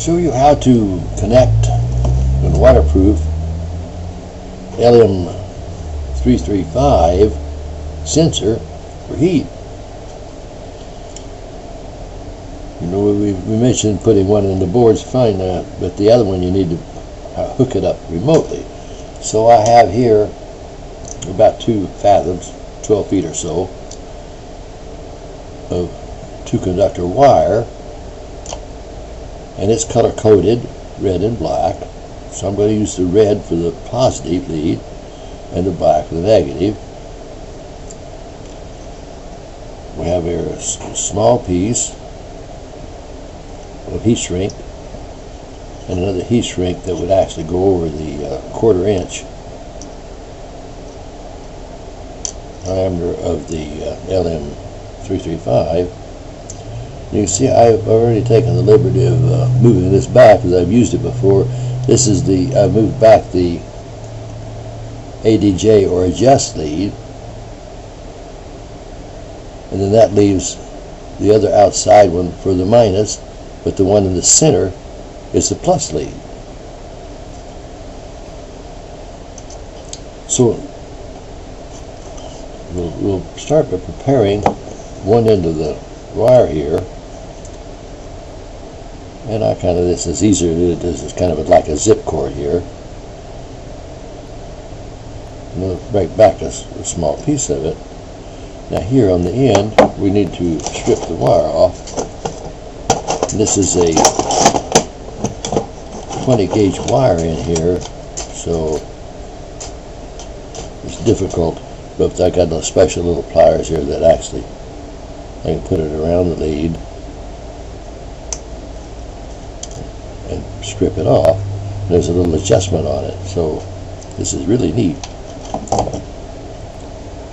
show you how to connect a waterproof LM335 sensor for heat. You know, we mentioned putting one in the boards, fine, but the other one you need to hook it up remotely. So I have here about 2 fathoms, 12 feet or so, of 2-conductor wire, and it's color coded red and black. So I'm going to use the red for the positive lead and the black for the negative. We have here a small piece of heat shrink and another heat shrink that would actually go over the 1/4 inch diameter of the LM335. You can see I've already taken the liberty of moving this back because I've used it before. This is I moved back the ADJ or adjust lead, and then that leaves the other outside one for the minus, but the one in the center is the plus lead. So we'll start by preparing one end of the wire here, and this is easier to do. This is kind of like a zip cord here. And we'll break back a small piece of it. Now here on the end we need to strip the wire off. And this is a 20 gauge wire in here, so it's difficult, but I got those special little pliers here that actually I can put it around the lead and strip it off. There's a little adjustment on it, so this is really neat.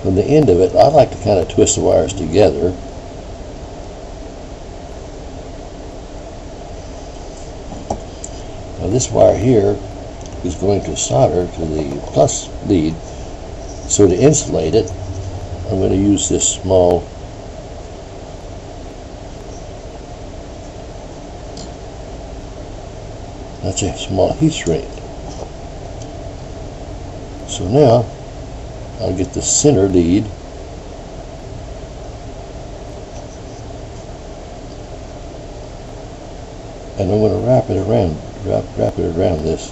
From the end of it, I like to kind of twist the wires together. Now this wire here is going to solder to the plus lead, so to insulate it I'm going to use this small heat shrink. So now I'll get the center lead and I'm going to wrap it around this.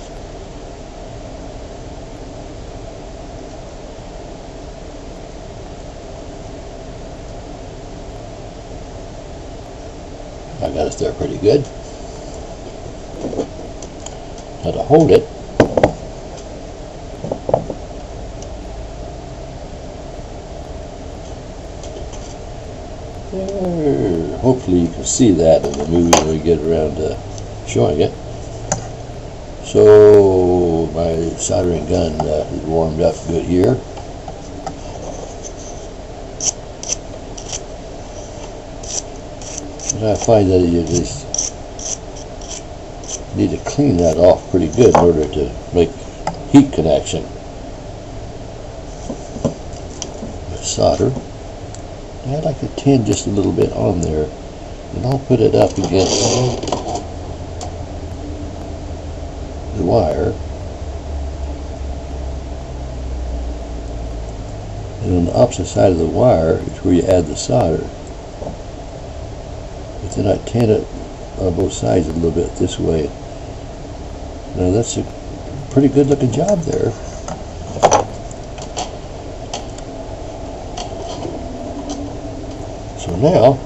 I got it there pretty good. Now to hold it, hopefully you can see that in the movie when we get around to showing it. So my soldering gun is warmed up good here. And I find that you just need to clean that off pretty good in order to make heat connection with solder. And I'd like to tin just a little bit on there, and I'll put it up against the wire, and on the opposite side of the wire is where you add the solder. But then I tin it on both sides a little bit this way. Now that's a pretty good looking job there. So now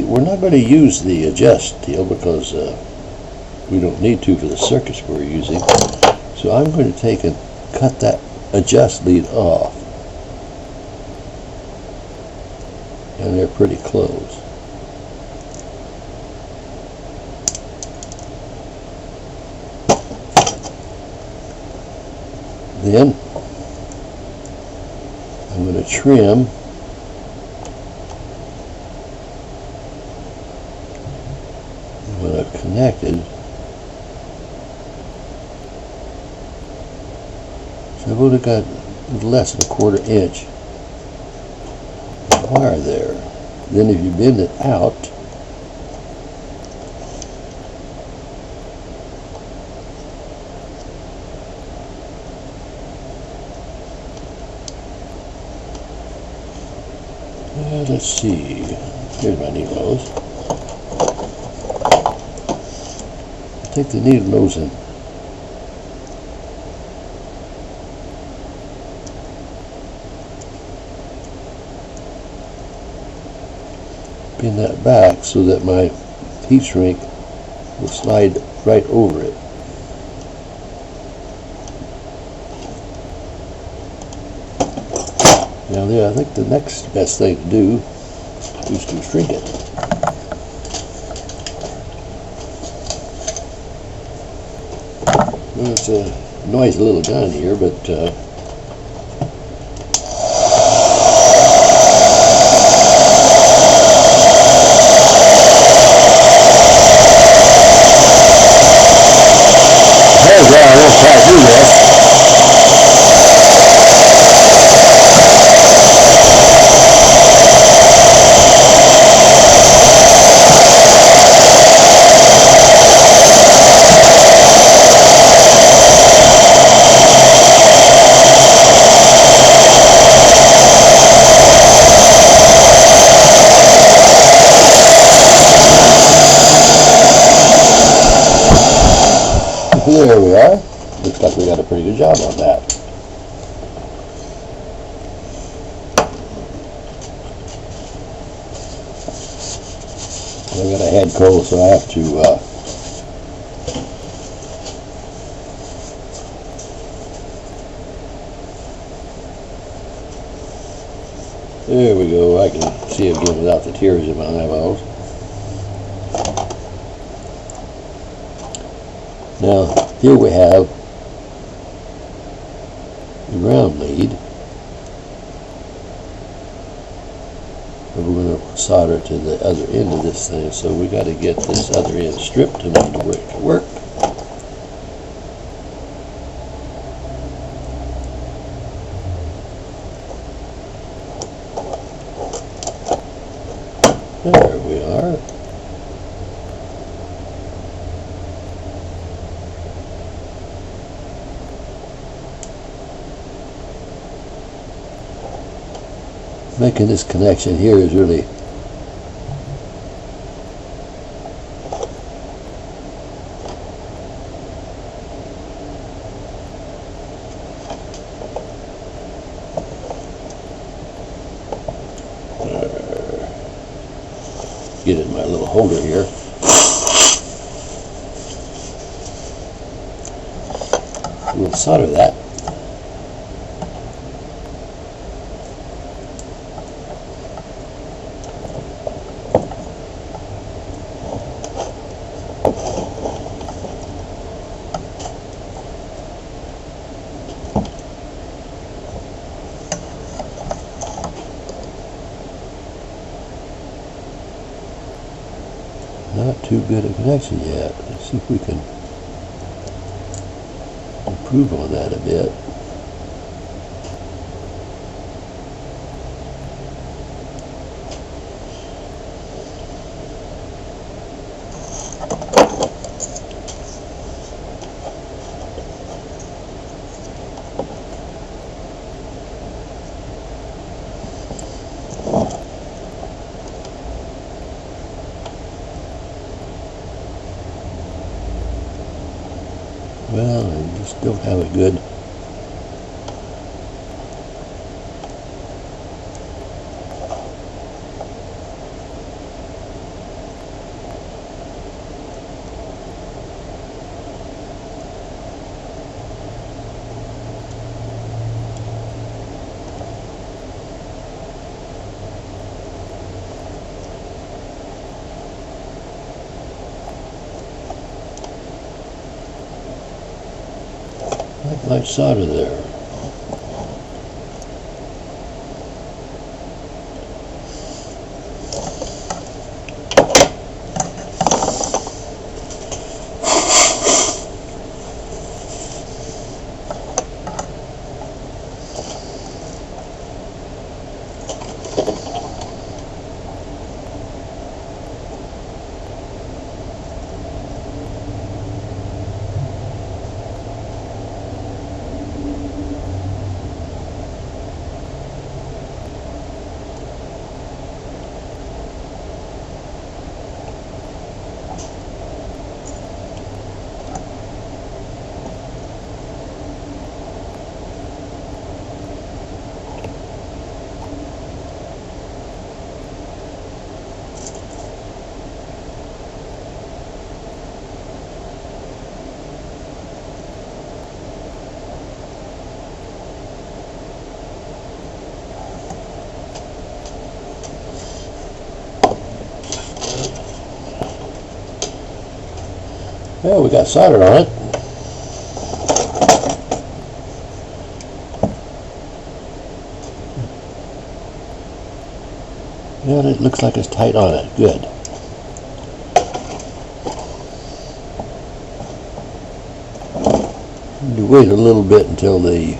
we're not going to use the adjust deal because we don't need to for the circuits we're using. So I'm going to take and cut that adjust lead off, and they're pretty close. Then I'm going to trim when I've connected I've only got less than a 1/4 inch wire there. Then if you bend it out, let's see, here's my needle nose. Take the needle nose and pin that back so that my heat shrink will slide right over it. Now there, I think the next best thing to do is to shrink it. Well, it's a noisy little gun here, but well, I won't try to do this. There we are. Looks like we got a pretty good job on that. I got a head cold, so I have to there we go. I can see again without the tears in my eyeballs. Now, here we have the ground lead, and we're going to solder to the other end of this thing, so we got to get this other end stripped in order to work. There we are. Making this connection here is really get it in my little holder here. We'll solder that. Not too good a connection yet. Let's see if we can improve on that a bit. Well, I just don't have a good like solder there. Well, we got solder on it. Yeah, it looks like it's tight on it. Good. You wait a little bit until the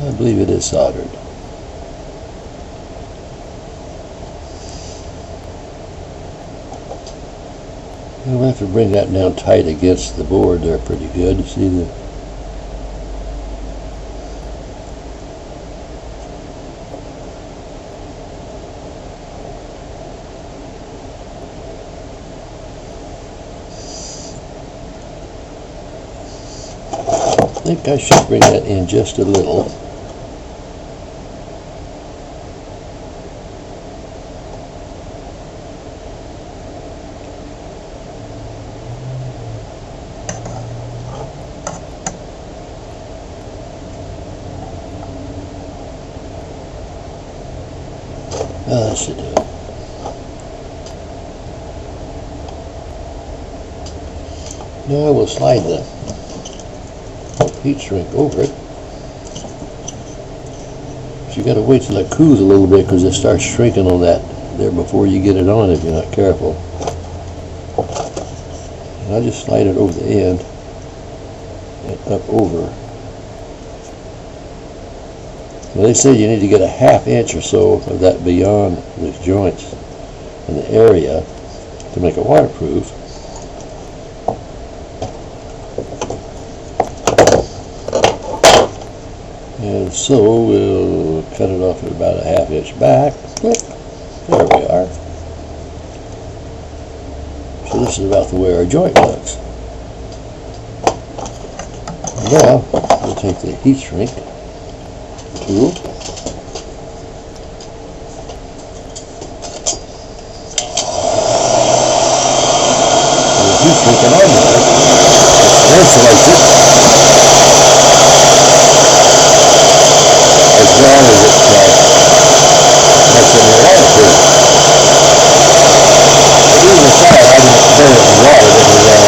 I believe it is soldered. We'll have to bring that down tight against the board there pretty good. See the I think I should bring that in just a little. That should do it. Now I will slide the heat shrink over it. So you got to wait till it cools a little bit because it starts shrinking on that there before you get it on if you're not careful. And I'll just slide it over the end and up over. Now they say you need to get a ½ inch or so of that beyond the joints in the area to make it waterproof. And so we'll cut it off at about a ½ inch back. Click. There we are. So this is about the way our joint looks. Now we'll take the heat shrink tool. And the heat shrink on there. It insulates it. As well as it makes it waterproof. But even without, I didn't burn it in water because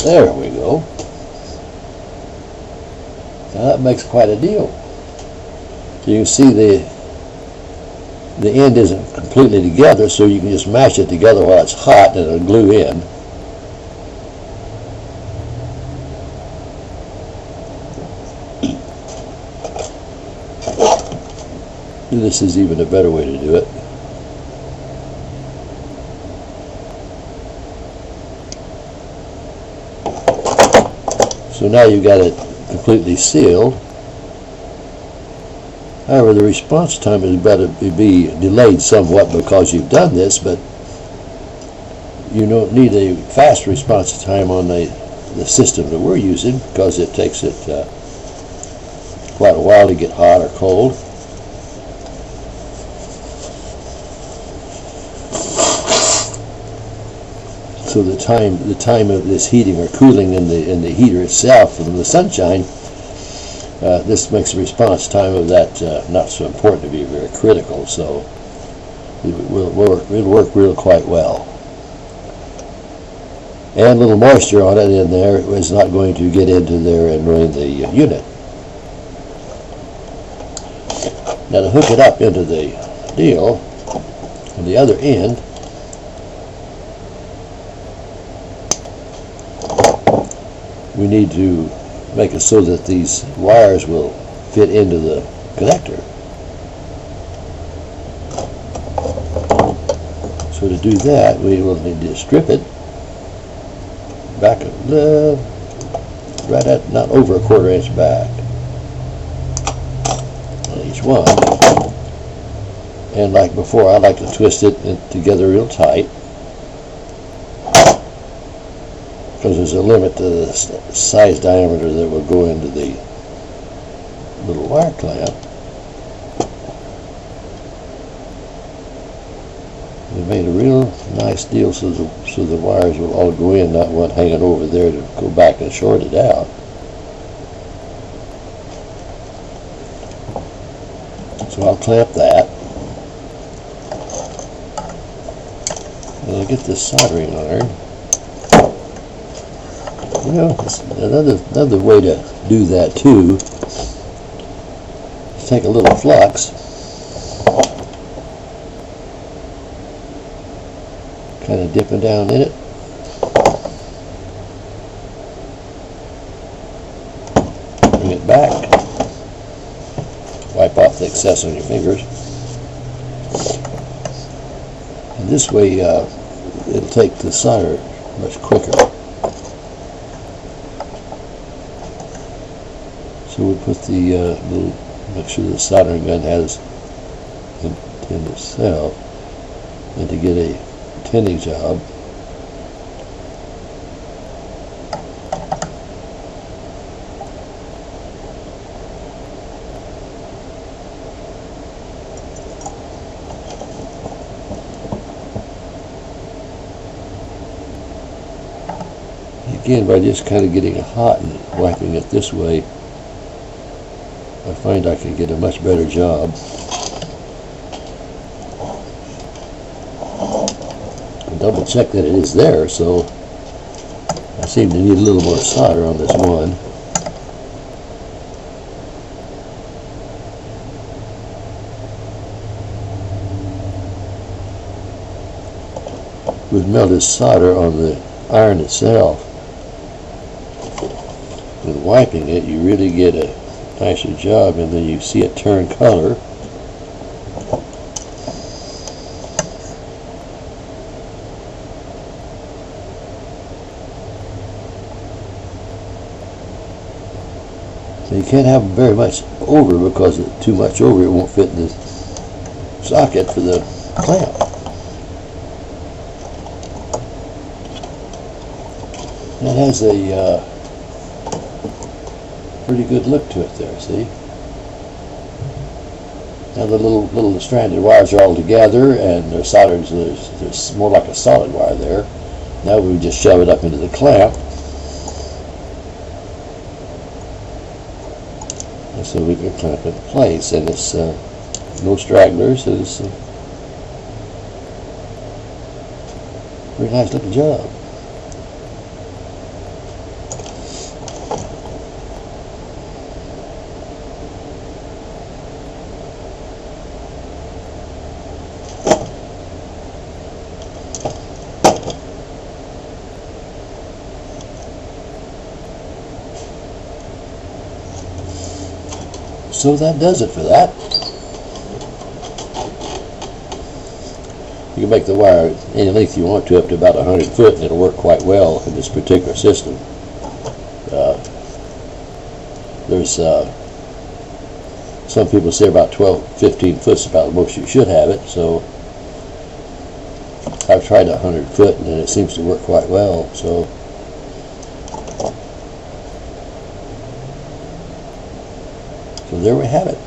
there we go. Now that makes quite a deal. So you can see the end isn't completely together, so you can just mash it together while it's hot and it'll glue in. This is even a better way to do it. So now you've got it completely sealed. However, the response time is better to be delayed somewhat because you've done this, but you don't need a fast response time on the system that we're using because it takes it quite a while to get hot or cold. So the time of this heating or cooling in the heater itself from the sunshine, this makes the response time of that not so important to be very critical. So it'll work real quite well. And a little moisture on it in there is not going to get into there and ruin the unit. Now to hook it up into the deal, on the other end, we need to make it so that these wires will fit into the connector. So So to do that, we will need to strip it back right at, not over a 1/4 inch back on each one. And like before, I like to twist it together real tight, because there's a limit to the size diameter that will go into the little wire clamp. We made a real nice deal so the wires will all go in, not one hanging over there to go back and short it out. So I'll clamp that. And I'll get this soldering iron. You know, another way to do that too is take a little flux, kind of dipping down in it, bring it back, wipe off the excess on your fingers, and this way it'll take the solder much quicker. So we put the little, make sure the soldering gun has in itself, and to get a tinning job, again, by just kind of getting it hot and wiping it this way, I find I can get a much better job. And double check that it is there, so I seem to need a little more solder on this one. With melted solder on the iron itself, with wiping it, you really get a nicer job, and then you see it turn color. So you can't have very much over, because too much over it won't fit in the socket for the clamp. That has a pretty good look to it there, see? Now the little stranded wires are all together, and they're soldered, so there's more like a solid wire there. Now we just shove it up into the clamp, and so we can clamp it in place, and it's no stragglers. It's a very nice looking job. So that does it for that. You can make the wire any length you want to, up to about 100 foot, and it'll work quite well in this particular system. There's some people say about 12-15 foot is about the most you should have it, so I've tried 100 foot, and it seems to work quite well. So there we have it.